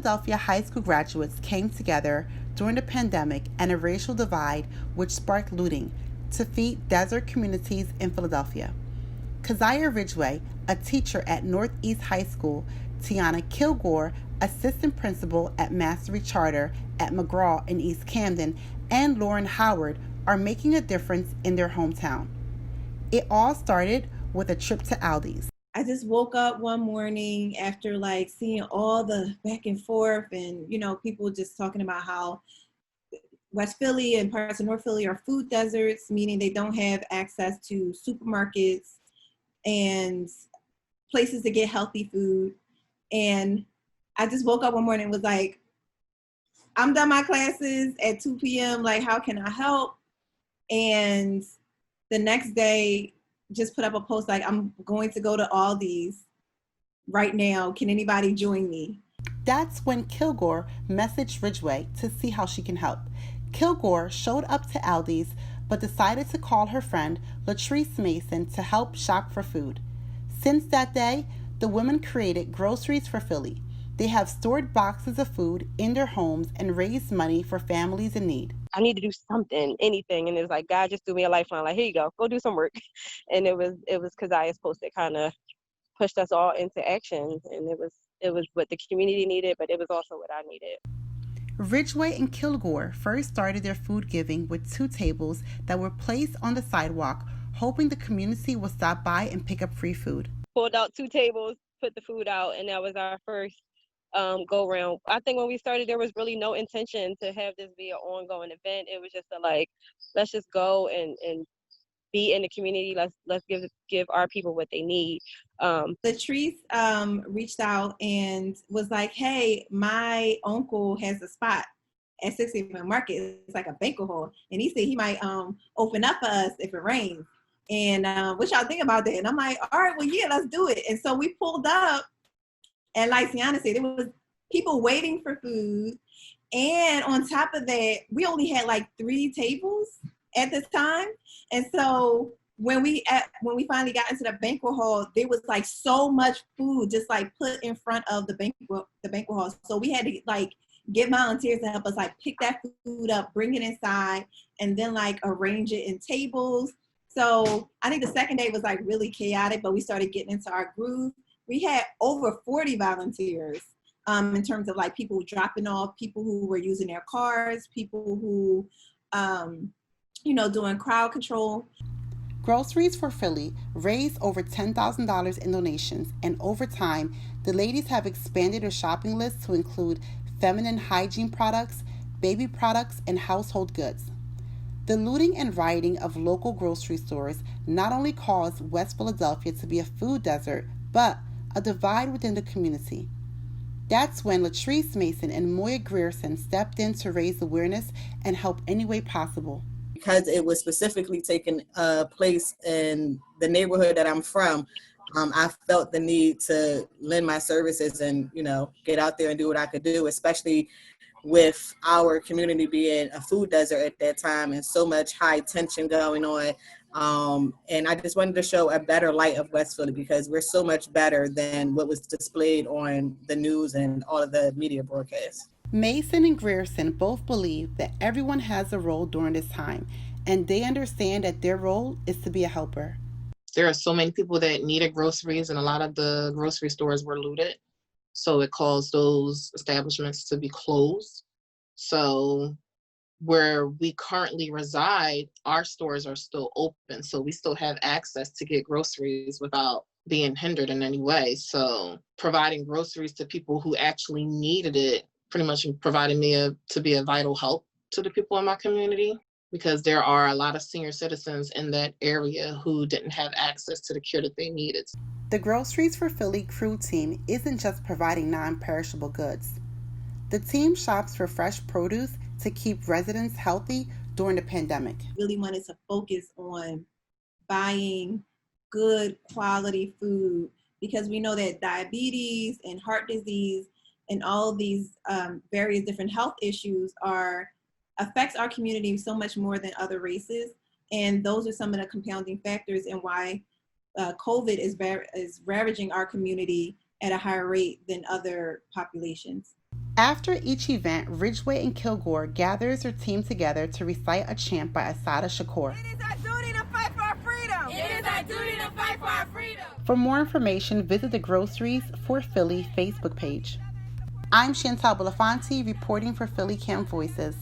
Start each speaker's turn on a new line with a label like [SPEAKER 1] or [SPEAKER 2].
[SPEAKER 1] Philadelphia high school graduates came together during the pandemic and a racial divide which sparked looting to feed desert communities in Philadelphia. Keziah Ridgeway, a teacher at Northeast High School, Tiana Kilgore, assistant principal at Mastery Charter at McGraw in East Camden, and Lauren Howard are making a difference in their hometown. It all started with a trip to Aldi's.
[SPEAKER 2] I just woke up one morning after like seeing all the back and forth and, people just talking about how West Philly and parts of North Philly are food deserts, meaning they don't have access to supermarkets and places to get healthy food. And I just woke up one morning and was like, I'm done my classes at 2 p.m. Like, how can I help? And the next day, just put up a post like, I'm going to go to Aldi's right now. Can anybody join me?
[SPEAKER 1] That's when Kilgore messaged Ridgeway to see how she can help. Kilgore showed up to Aldi's but decided to call her friend Latrice Mason to help shop for food. Since that day, the women created Groceries for Philly. They have stored boxes of food in their homes and raised money for families in need.
[SPEAKER 3] I need to do something, anything. And it was like, God just threw me a lifeline. Like, here you go do some work. And it was Keziah's post that kind of pushed us all into action. And it was what the community needed, but it was also what I needed.
[SPEAKER 1] Ridgeway and Kilgore first started their food giving with 2 tables that were placed on the sidewalk, hoping the community would stop by and pick up free food.
[SPEAKER 3] Pulled out 2 tables, put the food out, and that was our first go round. I think when we started, there was really no intention to have this be an ongoing event. It was just let's just go and be in the community. Let's give our people what they need.
[SPEAKER 2] Latrice reached out and was like, hey, my uncle has a spot at 60th Market. It's like a banquet hall. And he said he might open up for us if it rains. And what y'all think about that? And I'm like, all right, well, yeah, let's do it. And so we pulled up. And like Tiana said, it was people waiting for food. And on top of that, we only had like 3 tables at this time. And so when we finally got into the banquet hall, there was like so much food just like put in front of the banquet hall. So we had to like get volunteers to help us like pick that food up, bring it inside, and then like arrange it in tables. So I think the second day was like really chaotic, but we started getting into our groove. We had over 40 volunteers in terms of like people dropping off, people who were using their cars, people who, doing crowd control.
[SPEAKER 1] Groceries for Philly raised over $10,000 in donations, and over time, the ladies have expanded their shopping list to include feminine hygiene products, baby products, and household goods. The looting and rioting of local grocery stores not only caused West Philadelphia to be a food desert, but a divide within the community. That's when Latrice Mason and Moya Grierson stepped in to raise awareness and help any way possible.
[SPEAKER 4] Because it was specifically taking place in the neighborhood that I'm from, I felt the need to lend my services and, get out there and do what I could do, especially with our community being a food desert at that time and so much high tension going on. And I just wanted to show a better light of West Philly because we're so much better than what was displayed on the news and all of the media broadcasts.
[SPEAKER 1] Mason and Grierson both believe that everyone has a role during this time, and they understand that their role is to be a helper.
[SPEAKER 5] There are so many people that needed groceries, and a lot of the grocery stores were looted. So it caused those establishments to be closed. So where we currently reside, our stores are still open. So we still have access to get groceries without being hindered in any way. So providing groceries to people who actually needed it pretty much provided me to be a vital help to the people in my community, because there are a lot of senior citizens in that area who didn't have access to the care that they needed.
[SPEAKER 1] The Groceries for Philly crew team isn't just providing non-perishable goods. The team shops for fresh produce to keep residents healthy during the pandemic.
[SPEAKER 2] Really wanted to focus on buying good quality food because we know that diabetes and heart disease and all these various different health issues affects our community so much more than other races. And those are some of the compounding factors in why COVID is ravaging our community at a higher rate than other populations.
[SPEAKER 1] After each event, Ridgeway and Kilgore gathers their team together to recite a chant by Assata Shakur.
[SPEAKER 6] It is our duty to fight for our freedom. It is our duty to fight for our freedom.
[SPEAKER 1] For more information, visit the Groceries for Philly Facebook page. I'm Chantal Belafonte reporting for PhillyCAM Voices.